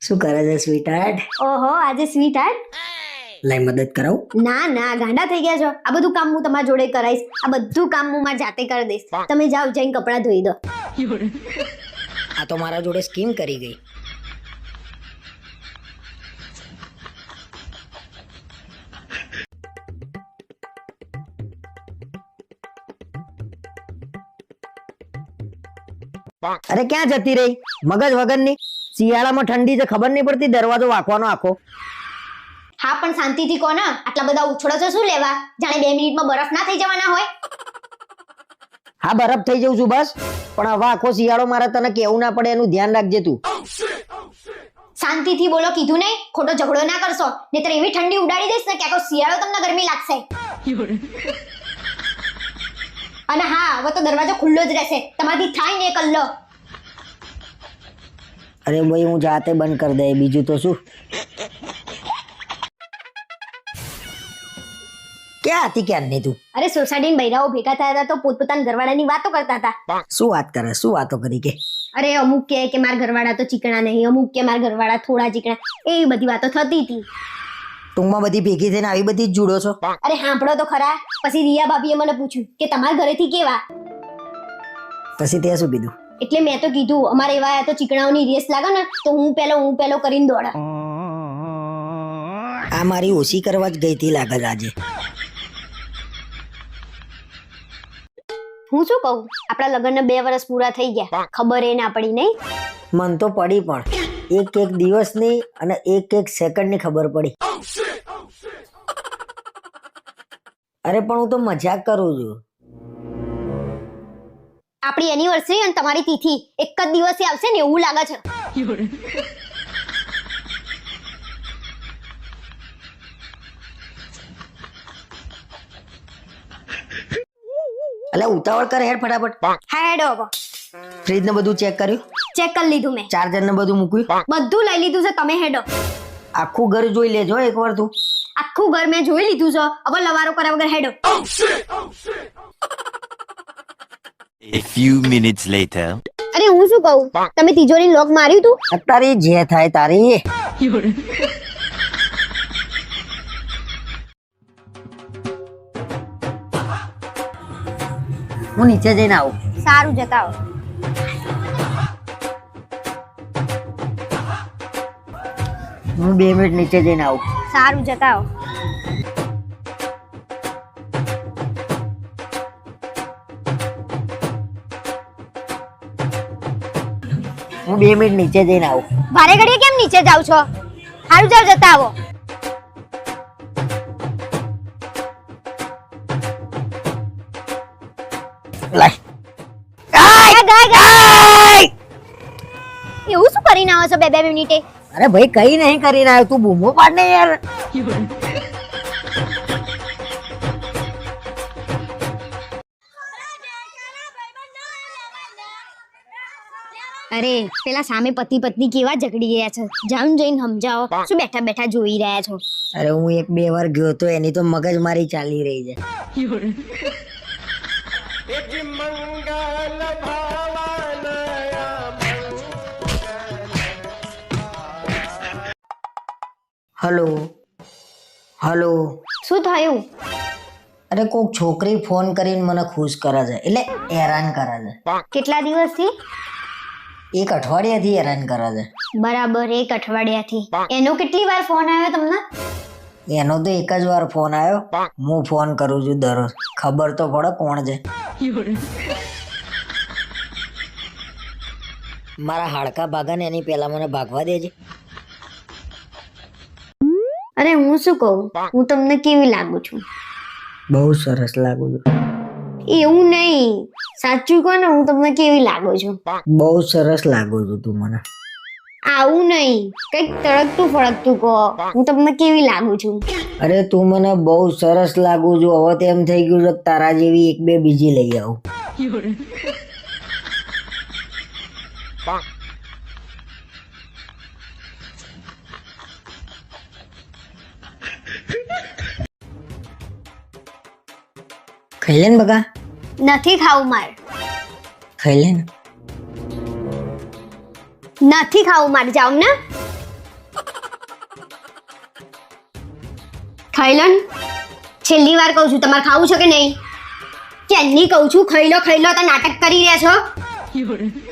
શું કરે છે સ્વીટહાર્ટ? ઓહો આજે સ્વીટ હાર્ટ. લાઈ મદદ કરાવું? ના ના ગાંડા થઈ ગયા છો. આ બધું કામ હું તમારા જોડે કરાઈશ. આ બધું કામ હું મારી જાતે કરી દઈશ. તમે જાઓ જઈને કપડાં ધોઈ દો. આ તો મારા જોડે સ્કીમ કરી ગઈ. અરે ક્યાં જતી રહી મગજ વગરની? શિયાળામાં ઠંડી છે ખબર નહીં પડતી, દરવાજો વાંકવાનો આખો. હા પણ શાંતિથી કહો ને, આટલા બધા ઉછળો છો શું લેવા? જાણે 2 મિનિટમાં બરફ ના થઈ જવાના હોય. હા બરફ થઈ જઉં છું બસ, પણ હવે આખો શિયાળો મારે તને કેવું ના પડે એનું ધ્યાન રાખજે તું. શાંતિથી બોલો કીધું નહીં. ખોટો ઝઘડો ના કરશો, નહીતર એવી ઠંડી ઉડાડી દઈશ ને કે આખો શિયાળો તમને ગરમી લાગશે. અને હા હવે તો દરવાજો ખુલ્લો જ રહેશે, તમારાથી થાય ને એ કરી લો. અરે ભાઈ હું જાતે બંધ કરી દે, બીજું તો શું. ક્યાં હતી ક્યાં નહીં તું? અરે સોસાયટીના બૈરાઓ ભેગા થયા હતા તો પોતપોતાના ઘરવાળાની વાતો કરતા હતા. શું વાત કરે? શું વાતો કરી કે? અરે અમુક કે મારા ઘરવાળા તો ચીકણા નહીં, અમુક કે મારા ઘરવાળા થોડા ચીકણા, એવી બધી વાતો થતી હતી. ટૂંકમાં બધી ભેગી થઈને આવી બધી જ જુડો છો? અરે સાંભળો તો ખરા. પછી રિયા ભાભીએ મને પૂછ્યું કે તમારા ઘરેથી કેવા. પછી તે શું કીધું? એટલે મેં તો કીધું અમારે એવા તો ચીકણાઓની રેસ લાગે ને તો હું પેલો કરીને દોડા. આ મારી ઓછી કરવા જ ગઈ હતી લાગે છે આજે. હું શું કહું, આપણા લગ્નને 2 વર્ષ પૂરા થઈ ગયા, ખબર એ ના પડી નહીં? મન તો પડી, પણ એક એક દિવસની અને એક એક સેકન્ડની ખબર પડી. અરે પણ હું તો મજાક કરું છું. આપણી એનિવર્સરી અને તમારી તિથિ એક જ દિવસે આવશે ને એવું લાગે છે. એટલે ઉતાવળ કર હેડ ફટાફટ. હા હેડો હવે. ફ્રીજ ને બધું ચેક કર્યું? ચેક કરી લીધું મેં. ચાર્જર ને બધું મૂક્યું? બધું લઈ લીધું છે, તમે હેડો. આખું ઘર જોઈ લેજો એકવાર તું. આખું ઘર મેં જોઈ લીધું છે, હવે લવારો કર્યા વગર હેડો. A few minutes later. અરે હું શું કહું, તમે તિજોરી લોક માર્યું તું? તારી જે થાય તારી. હું નીચે જઈને આવું. સારું જતા આવો. હું 2 મિનિટ નીચે જઈને આવું. સારું જતા આવો. હું 2 મિનિટ નીચે જઈને આવું. ભારે ઘડીએ કેમ નીચે જાવ છો? સારું જાવ, જતા આવો. લાય. એવું શું કરીને આવો છો 2 મિનિટે? અરે ભાઈ કઈ નહીં કરીને આવ્યો, તું બૂમો પાડ ને યાર. અરે પેલા સામે પતિ પત્ની કેવા ઝઘડી ગયા છે, જાવ જઈને સમજાવો. શું બેઠા બેઠા જોઈ રહ્યા છો? અરે હું 1-2 વાર ગયો તો એની તો મગજ મારી ચાલી રહી છે. Hello hello. શું થયું? અરે કોક છોકરી ફોન કરીને મને ખુશ કરે છે, એટલે હેરાન કરે છે. કેટલા દિવસથી? 1 અઠવાડિયાથી હેરાન કરે છે. બરાબર 1 અઠવાડિયાથી. એનો કેટલી વાર ફોન આવ્યો તમને? એનો તો એક જ વાર ફોન આવ્યો. હું ફોન કરું છું દરરોજ, ખબર તો પડે કોણ છે. મારા હાડકા ભાગા ને એની પહેલા મને ભાગવા દેજે. અરે હું શું કહું, હું તમને કેવી લાગુ છું? બહુ સરસ લાગુ છું. એવું નહીં, સાચું કહો ને, હું તમને કેવી લાગુ છું? બહુ સરસ લાગુ છું તું મને. આવું નહીં, કઈક તડકતું ફળકતું કહો, હું તમને કેવી લાગુ છું? અરે તું મને બહુ સરસ લાગુ છું. હવે તો એમ થઈ ગયું છે તારા જેવી 1-2 બીજી લઈ આવું. ખાઈ લે ને બકા. નથી ખાવું મારે. ખાઈ લે ને. નથી ખાવું મારે, જાવ ને. ખાઈ લો ને. છેલ્લી વાર કહું છું, તમારે ખાવું છે કે નહીં? ક્યારની કહું છું, ખાઈ લો તો નાટક કરી રહ્યા છો.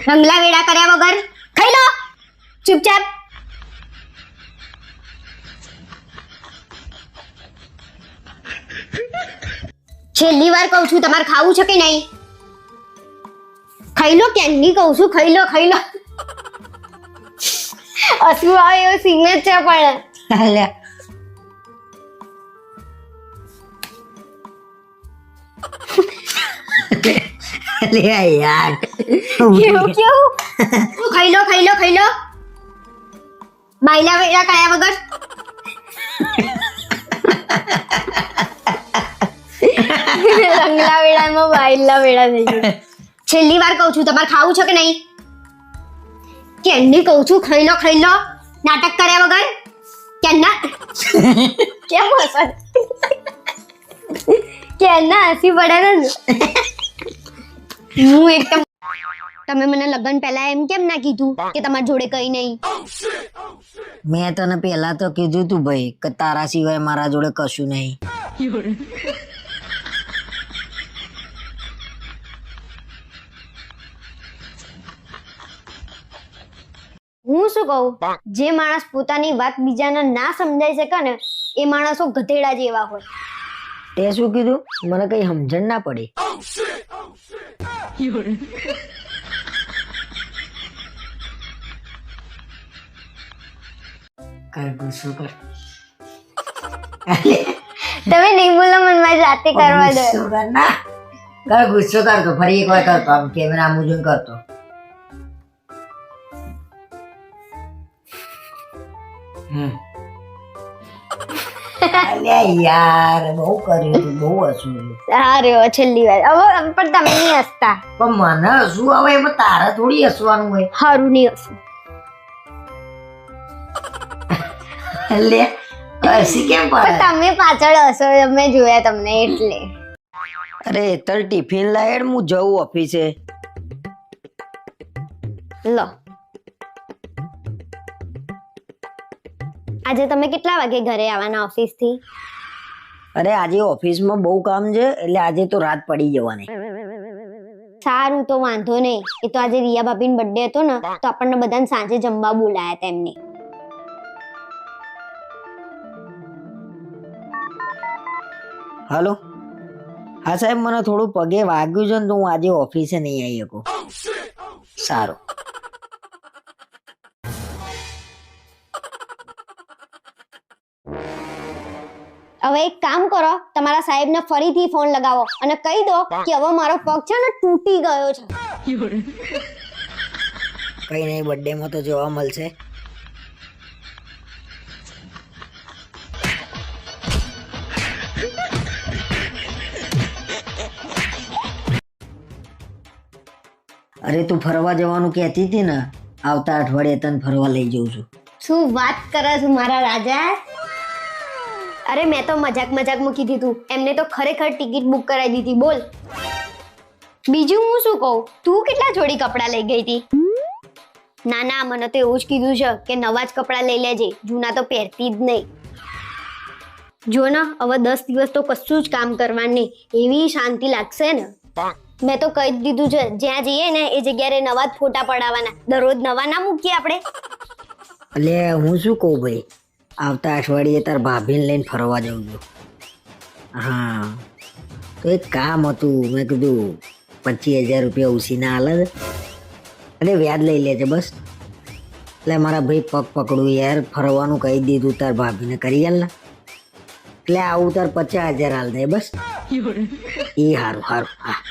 રંગલા વેડા કર્યા વગર ખાઈ લો ચૂપચાપ. છેલ્લી વાર કહું છું, તમારે ખાવું છે કે નહીં? ખાઈ લો, ક્યારની કહું છું, ખાઈ લો. હસવું આવે એવો સીન જ છે પણ. અલ્યા અલ્યા યાર કેવું કેવું? ખાઈ લો બાયલા વેડા કર્યા વગર. રંગલા વેડામાં બાયલા વેડા થઈ ગયા. છેલ્લી વાર કહું છું, તમારે ખાવું છે કે નહીં? કેમની કહું છું, ખાઈ લો નાટક કર્યા વગર. કેમના કેમ હશે? કેમના હસી પડે ને? હું એકદમ. તમે મને લગ્ન પહેલા એમ કેમ ના કીધું કે તમારી જોડે કઈ નહીં? મેં તને પહેલા તો કીધું તું ભાઈ કે તારા સિવાય મારા જોડે કશું નહીં. હું શું કહું, જે માણસ પોતાની વાત બીજાને ના સમજાઈ શકે ને એ માણસો ગધેડા જેવા હોય. તે શું કીધું? મને કઈ સમજણ ના પડી. કર ગુસ્સો કર. તમે નહીં બોલો, મને મારી જાતે કરવા દો. ગુસ્સો કર ના. કર ગુસ્સો કરતો ફરી એક વાર કરતો આમ કેમેરા મુજબ કરતો. અલ્યા યાર બહુ કર્યું તું, બહુ હસવું. સારું છેલ્લી વાર હવે પણ તમે નહીં હસતા. પણ મને હસવું આવે એમાં તારે થોડી હસવાનું હોય. સારું નહીં હસું. અલ્યા હસી કેમ પણ પડે? તમે પાછળ હસો, મેં જોયા તમને એટલે. અરે તાર ટિફિન લાય, હું જઉં ઓફિસે. લો આજે તમે કેટલા વાગે ઘરે આવવાના ઓફિસ થી? અરે આજે ઓફિસમાં બહુ કામ છે એટલે આજે તો રાત પડી જવાની. સારું તો વાંધો નહીં. એ તો આજે રિયા ભાભીનો બર્થડે હતો ને તો આપણને બધાને સાંજે જમવા બોલાયા હતા એમને. હાલો હા સાહેબ, મને થોડું પગે વાગ્યું છે ને તો હું આજે ઓફિસે નહીં આવી શકું. સારું. હવે એક કામ કરો, તમારા સાહેબને ફરીથી ફોન લગાવો અને કહી દો કે હવે મારો પગ છે ને તૂટી ગયો છે. કઈ નહીં, બર્થડે માં તો જોવા મળશે. અરે તું ફરવા જવાનું કહેતી હતી ને, આવતા અઠવાડિયે તને ફરવા લઈ જઉં છું. શું વાત કરે છે મારા રાજા? અરે મેં તો મજાકમાં કીધું તું, એમને તો ખરેખર ટિકિટ બુક કરાવી દીધી. બોલ બીજું હું શું કહું, તું કેટલા જોડી કપડાં લઈ ગઈ હતી? ના મને તો એવું જ કીધું છે કે નવા જ કપડાં લઈ લેજે, જૂના તો પહેરતી જ નહીં. જો ને હવે 10 દિવસ તો કશું જ કામ કરવાનું નહીં, એવી શાંતિ લાગશે ને. મેં તો કહી દીધું છે, જ્યાં જઈએ ને એ જગ્યાએ નવા જ ફોટા પડાવવાના, દરરોજ નવા ના મૂકીએ આપણે. એટલે હું શું કહું ભાઈ, આવતા અઠવાડિયે તાર ભાભીને લઈને ફરવા જઉં છું. હા તો એક કામ હતું, મેં કીધું 25,000 રૂપિયા ઉછીના હાલે અને વ્યાજ લઈ લેજે બસ. એટલે મારા ભાઈ પગ પકડું યાર, ફરવાનું કહી દીધું તાર ભાભીને, કરી હાલ ને. એટલે આવું તાર 50,000 હાલ દે બસ. એ સારું હા.